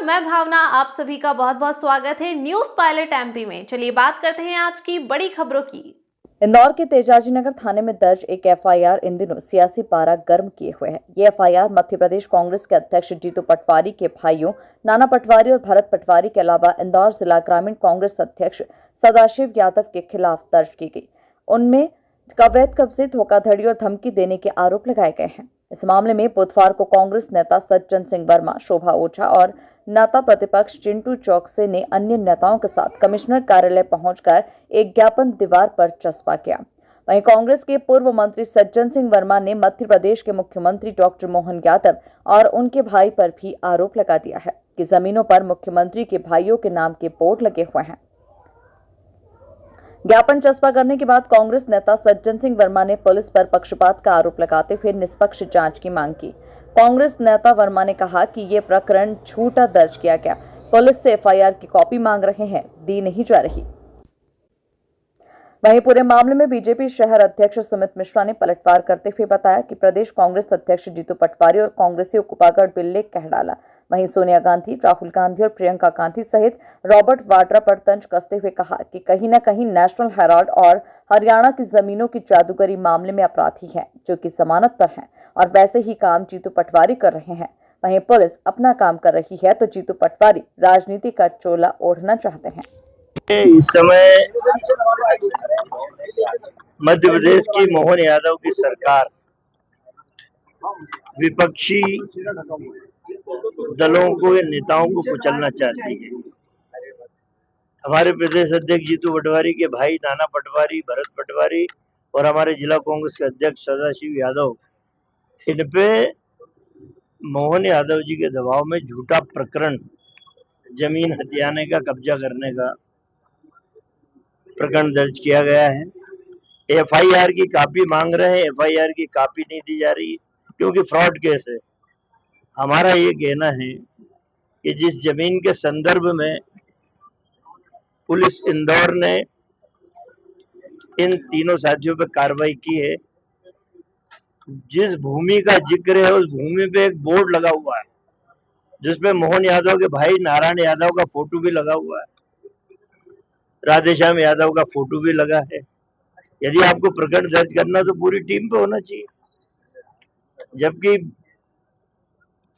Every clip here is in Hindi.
मैं भावना, आप सभी का बहुत बहुत स्वागत है न्यूज पायलट एमपी में। चलिए बात करते हैं आज की बड़ी खबरों की। इंदौर के तेजाजी नगर थाने में दर्ज एक एफआईआर इन दिनों सियासी पारा गर्म किए हुए है। ये एफआईआर मध्य प्रदेश कांग्रेस के अध्यक्ष जीतू पटवारी के भाइयों नाना पटवारी और भरत पटवारी के अलावा इंदौर जिला ग्रामीण कांग्रेस अध्यक्ष सदाशिव यादव के खिलाफ दर्ज की गई। उनमें अवैध कब्जे, धोखाधड़ी और धमकी देने के आरोप लगाए गए हैं। इस मामले में बुधवार को कांग्रेस नेता सज्जन सिंह वर्मा, शोभा ओझा और नेता प्रतिपक्ष चिंटू चौकसे ने अन्य नेताओं के साथ कमिश्नर कार्यालय पहुंचकर एक ज्ञापन दीवार पर चस्पा किया। वहीं कांग्रेस के पूर्व मंत्री सज्जन सिंह वर्मा ने मध्य प्रदेश के मुख्यमंत्री डॉक्टर मोहन यादव और उनके भाई पर भी आरोप लगा दिया है कि जमीनों पर मुख्यमंत्री के भाइयों के नाम के बोर्ड लगे हुए हैं। ज्ञापन चस्पा करने के बाद कांग्रेस नेता सज्जन सिंह वर्मा ने पुलिस पर पक्षपात का आरोप लगाते हुए निष्पक्ष जांच की मांग की। कांग्रेस नेता वर्मा ने कहा कि ये प्रकरण झूठा दर्ज किया गया, पुलिस से एफआईआर की कॉपी मांग रहे हैं, दी नहीं जा रही। वहीं पूरे मामले में बीजेपी शहर अध्यक्ष सुमित मिश्रा ने पलटवार करते हुए बताया कि प्रदेश कांग्रेस अध्यक्ष जीतू पटवारी और कांग्रेसियों को पकड़ बिल्ले कह डाला। वहीं सोनिया गांधी, राहुल गांधी और प्रियंका गांधी सहित रॉबर्ट वाड्रा पर तंज कसते हुए कहा कि कहीं न कहीं नेशनल हेराल्ड और हरियाणा की जमीनों की जादूगरी मामले में अपराधी हैं, जो कि जमानत पर हैं, और वैसे ही काम जीतू पटवारी कर रहे हैं। वहीं पुलिस अपना काम कर रही है तो जीतू पटवारी राजनीति का चोला ओढ़ना चाहते हैं। इस समय मध्य प्रदेश की मोहन यादव की सरकार विपक्षी दलों को या नेताओं को कुचलना चाहती है। हमारे प्रदेश अध्यक्ष जीतू पटवारी के भाई नाना पटवारी, भरत पटवारी और हमारे जिला कांग्रेस के अध्यक्ष सदाशिव यादव, इन पे मोहन यादव जी के दबाव में झूठा प्रकरण, जमीन हथियाने का, कब्जा करने का प्रकरण दर्ज किया गया है। एफआईआर की कॉपी मांग रहे हैं, एफआईआर की कॉपी नहीं दी जा रही क्योंकि फ्रॉड केस है। हमारा ये कहना है कि जिस जमीन के संदर्भ में पुलिस इंदौर ने इन तीनों साथियों पर कार्रवाई की है, जिस भूमि का जिक्र है उस भूमि पे एक बोर्ड लगा हुआ है जिसपे मोहन यादव के भाई नारायण यादव का फोटो भी लगा हुआ है, राधेश्याम यादव का फोटो भी लगा है। यदि आपको प्रकरण दर्ज करना तो पूरी टीम पे होना चाहिए, जबकि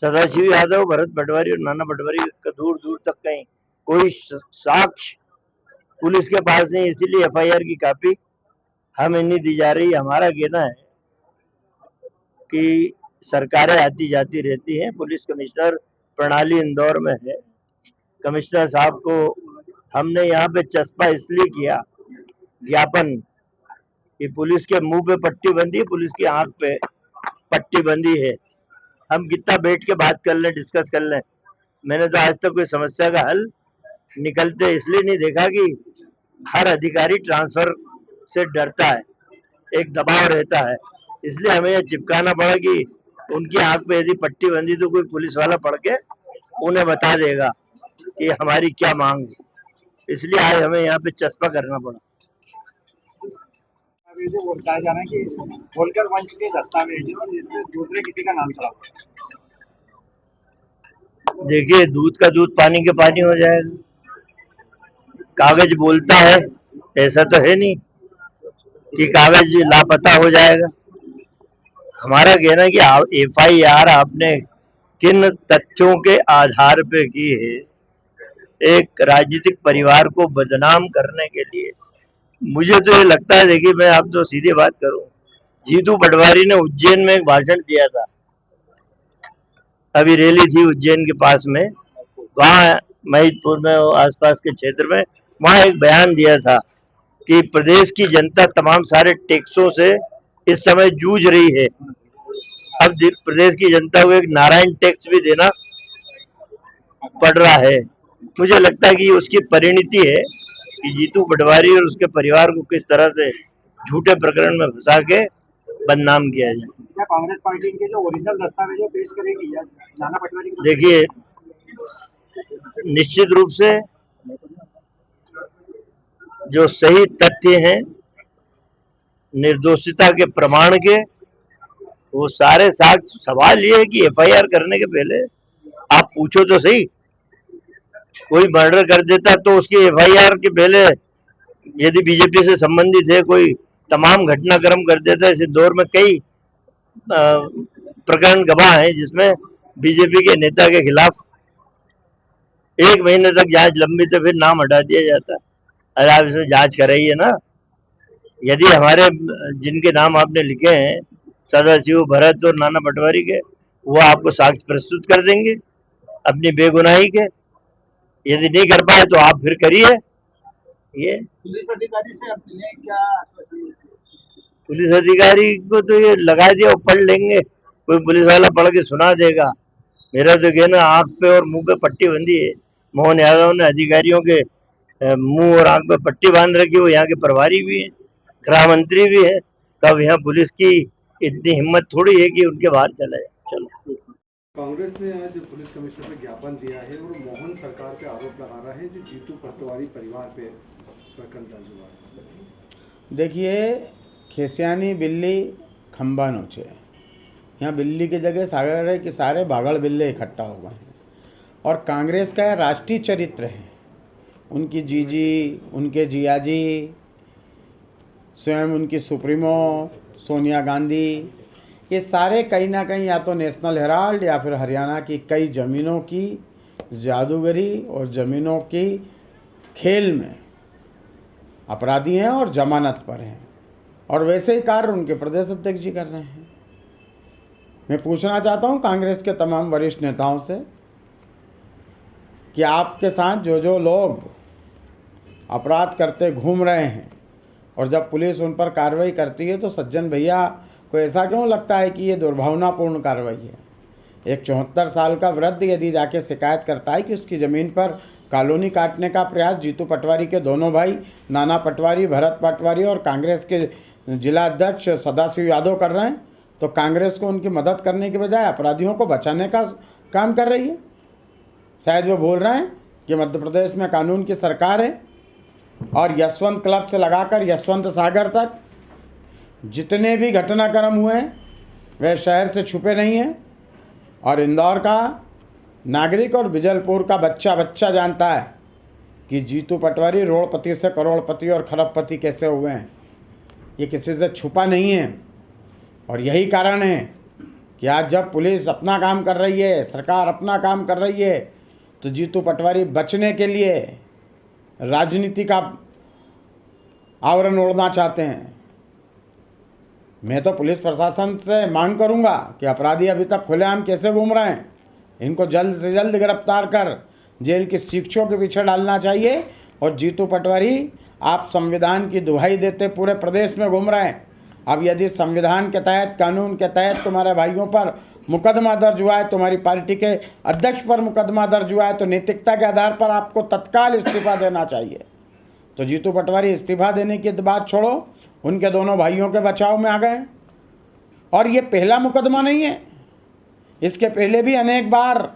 सदाशिव यादव, भरत पटवारी और नाना पटवारी का दूर दूर तक कहीं कोई साक्ष्य पुलिस के पास नहीं, इसीलिए एफआईआर की कॉपी हमें नहीं दी जा रही। हमारा कहना है कि सरकारें आती जाती रहती हैं। पुलिस कमिश्नर प्रणाली इंदौर में है। कमिश्नर साहब को हमने यहाँ पे चस्पा इसलिए किया ज्ञापन कि पुलिस के मुंह पे पट्टी बंधी है, पुलिस की आंख पे पट्टी बंधी है। हम कितना बैठ के बात कर लें, डिस्कस कर लें, मैंने तो आज तक कोई समस्या का हल निकलते इसलिए नहीं देखा कि हर अधिकारी ट्रांसफर से डरता है, एक दबाव रहता है, इसलिए हमें यह चिपकाना पड़ा कि उनकी आंख पे यदि पट्टी बंधी तो कोई पुलिस वाला पढ़ के उन्हें बता देगा कि हमारी क्या मांग है, इसलिए आज हमें यहाँ पे चस्पा करना पड़ा। जो बताया जा रहा है कि होलकर वंश के दस्तावेज और इसमें दूसरे किसी का नाम चला। देखिए, दूध का दूध, पानी के पानी हो जाएगा। कागज बोलता है, ऐसा तो है नहीं कि कागज लापता हो जाएगा। हमारा कहना है कि एफआईआर आपने किन तथ्यों के आधार पे की है? एक राजनीतिक परिवार को बदनाम करने के लिए। मुझे तो ये लगता है, देखिए मैं आप तो सीधी बात करूं, जीतू पटवारी ने उज्जैन में एक भाषण दिया था, अभी रैली थी उज्जैन के पास में, वहाँ महिदपुर में आसपास के क्षेत्र में, वहाँ एक बयान दिया था कि प्रदेश की जनता तमाम सारे टैक्सों से इस समय जूझ रही है। अब प्रदेश की जनता को एक नारायण टैक्स भी देना पड़ रहा है। मुझे लगता है कि उसकी परिणति है कि जीतू पटवारी और उसके परिवार को किस तरह से झूठे प्रकरण में फंसा के बदनाम किया जाए। क्या कांग्रेस पार्टी के जो ओरिजिनल दस्तावेज पेश करेगी या नाना पटवारी? देखिए, निश्चित रूप से जो सही तथ्य हैं, निर्दोषिता के प्रमाण के, वो सारे साक्ष्य। सवाल ये है कि एफआईआर करने के पहले आप पूछो तो सही कोई मर्डर कर देता तो उसकी एफआईआर के पहले, यदि बीजेपी से संबंधित है कोई, तमाम घटनाक्रम कर देता है। इस दौर में कई प्रकरण गवाह हैं जिसमें बीजेपी के नेता के खिलाफ 1 महीने तक जांच लंबित है, फिर नाम हटा दिया जाता है। अरे आप इसमें जांच कराइए ना। यदि हमारे जिनके नाम आपने लिखे हैं, सदाशिव, भरत और नाना पटवारी के, वो आपको साक्ष्य प्रस्तुत कर देंगे अपनी बेगुनाही के। यदि नहीं कर पाए तो आप फिर करिए। ये पुलिस अधिकारी से आप मिले क्या? पुलिस अधिकारी को तो ये लगा दिया, वो पढ़ लेंगे, कोई पुलिस वाला पढ़ के सुना देगा। मेरा तो कहना, आंख पे और मुंह पे पट्टी बंधी है। मोहन यादव ने अधिकारियों के मुंह और आंख पे पट्टी बांध रखी। वो यहाँ के प्रभारी भी हैं, गृह मंत्री भी हैं। तब यहाँ पुलिस की इतनी हिम्मत थोड़ी है कि उनके बाहर चला जाए। चलो। कांग्रेस ने आज पुलिस कमिश्नर को ज्ञापन दिया है और मोहन सरकार पे आरोप लगा रहा है जो जीतू पटवारी परिवार पे प्रकरण दर्ज हुआ है। देखिए, खेसियानी बिल्ली खंबा नोचे, यहाँ बिल्ली की जगह सारे के सारे भागड़ बिल्ले इकट्ठा हो गए हैं। और कांग्रेस का यह राष्ट्रीय चरित्र है। उनकी जीजी, उनके जियाजी, स्वयं उनकी सुप्रीमो सोनिया गांधी, ये सारे कहीं ना कहीं या तो नेशनल हेराल्ड या फिर हरियाणा की कई ज़मीनों की जादूगरी और ज़मीनों की खेल में अपराधी हैं और जमानत पर हैं। और वैसे ही कार्य उनके प्रदेश अध्यक्ष जी कर रहे हैं। मैं पूछना चाहता हूं कांग्रेस के तमाम वरिष्ठ नेताओं से कि आपके साथ जो जो लोग अपराध करते घूम रहे हैं और जब पुलिस उन पर कार्रवाई करती है तो सज्जन भैया को ऐसा क्यों लगता है कि ये दुर्भावनापूर्ण कार्रवाई है? एक 74 साल का वृद्ध यदि जाके शिकायत करता है कि उसकी ज़मीन पर कॉलोनी काटने का प्रयास जीतू पटवारी के दोनों भाई नाना पटवारी, भरत पटवारी और कांग्रेस के जिला अध्यक्ष सदाशिव यादव कर रहे हैं, तो कांग्रेस को उनकी मदद करने के बजाय अपराधियों को बचाने का काम कर रही है। शायद वो बोल रहे हैं कि मध्य प्रदेश में कानून की सरकार है और यशवंत क्लब से लगाकर यशवंत सागर तक जितने भी घटनाक्रम हुए हैं वह शहर से छुपे नहीं हैं। और इंदौर का नागरिक और बिजलपुर का बच्चा जानता है कि जीतू पटवारी रोड़पति से करोड़पति और खरबपति कैसे हुए हैं। ये किसी से छुपा नहीं है। और यही कारण है कि आज जब पुलिस अपना काम कर रही है, सरकार अपना काम कर रही है, तो जीतू पटवारी बचने के लिए राजनीति का आवरण ओढ़ना चाहते हैं। मैं तो पुलिस प्रशासन से मांग करूंगा कि अपराधी अभी तक खुलेआम कैसे घूम रहे हैं, इनको जल्द से जल्द गिरफ्तार कर जेल की शिक्षों के पीछे डालना चाहिए। और जीतू पटवारी, आप संविधान की दुहाई देते पूरे प्रदेश में घूम रहे हैं। अब यदि संविधान के तहत, कानून के तहत तुम्हारे भाइयों पर मुकदमा दर्ज हुआ है, तुम्हारी पार्टी के अध्यक्ष पर मुकदमा दर्ज हुआ है, तो नैतिकता के आधार पर आपको तत्काल इस्तीफा देना चाहिए। तो जीतू पटवारी इस्तीफा देने की बात छोड़ो, उनके दोनों भाइयों के बचाव में आ गए। और ये पहला मुकदमा नहीं है, इसके पहले भी अनेक बार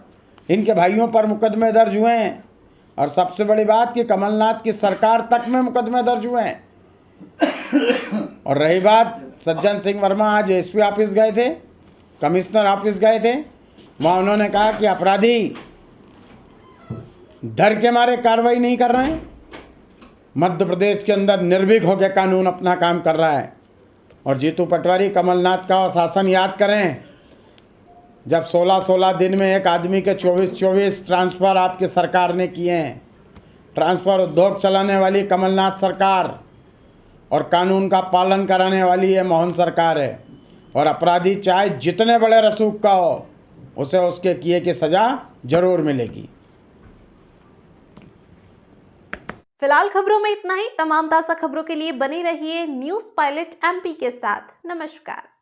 इनके भाइयों पर मुकदमे दर्ज हुए हैं। और सबसे बड़ी बात कि कमलनाथ की सरकार तक में मुकदमे दर्ज हुए हैं। और रही बात, सज्जन सिंह वर्मा आज एसपी ऑफिस गए थे, कमिश्नर ऑफिस गए थे, वहाँ उन्होंने कहा कि अपराधी डर के मारे कार्रवाई नहीं कर रहे हैं। मध्य प्रदेश के अंदर निर्भीक होकर कानून अपना काम कर रहा है। और जीतू पटवारी, कमलनाथ का शासन याद करें, जब 16-16 दिन में एक आदमी के 24-24 ट्रांसफ़र आपकी सरकार ने किए हैं। ट्रांसफ़र उद्योग चलाने वाली कमलनाथ सरकार और कानून का पालन कराने वाली ये मोहन सरकार है। और अपराधी चाहे जितने बड़े रसूख का हो, उसे उसके किए की सज़ा जरूर मिलेगी। फिलहाल खबरों में इतना ही। तमाम ताज़ा खबरों के लिए बने रहिए न्यूज़ पायलट MP के साथ। नमस्कार।